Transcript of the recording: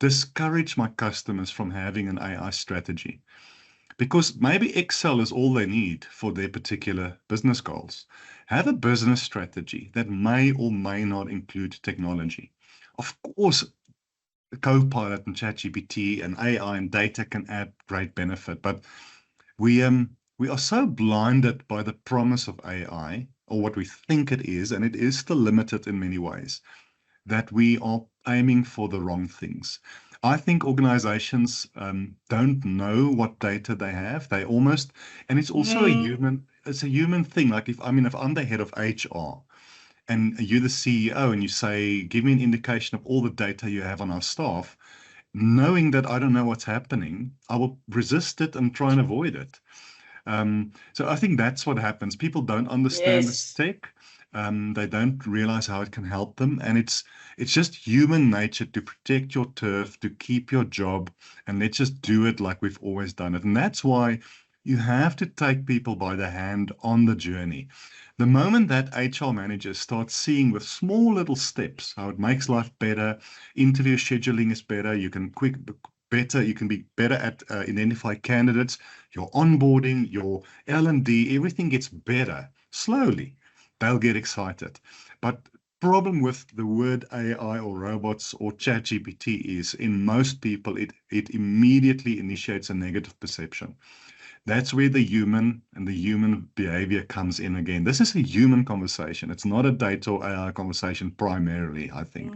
discourage my customers from having an AI strategy because maybe Excel is all they need for their particular business goals. Have a business strategy that may or may not include technology. Of course, Copilot and ChatGPT and AI and data can add great benefit, but we are so blinded by the promise of AI or what we think it is, and it is still limited in many ways, that we are aiming for the wrong things. I think organizations don't know what data they have. They almost, and it's also it's a human thing. Like if I'm the head of HR and you're the CEO and you say, give me an indication of all the data you have on our staff, knowing that I don't know what's happening, I will resist it and try and avoid it. So I think that's what happens. People don't understand this Yes. tech. They don't realize how it can help them, and it's just human nature to protect your turf, to keep your job, and let's just do it like we've always done it. And that's why you have to take people by the hand on the journey. The moment that HR managers start seeing with small little steps how it makes life better, interview scheduling is better, you can be better at identify candidates, your onboarding, your L&D, everything gets better slowly. They'll get excited. But problem with the word AI or robots or ChatGPT is in most people it immediately initiates a negative perception. That's where the human and the human behavior comes in again. This is a human conversation. It's not a data or AI conversation primarily, I think.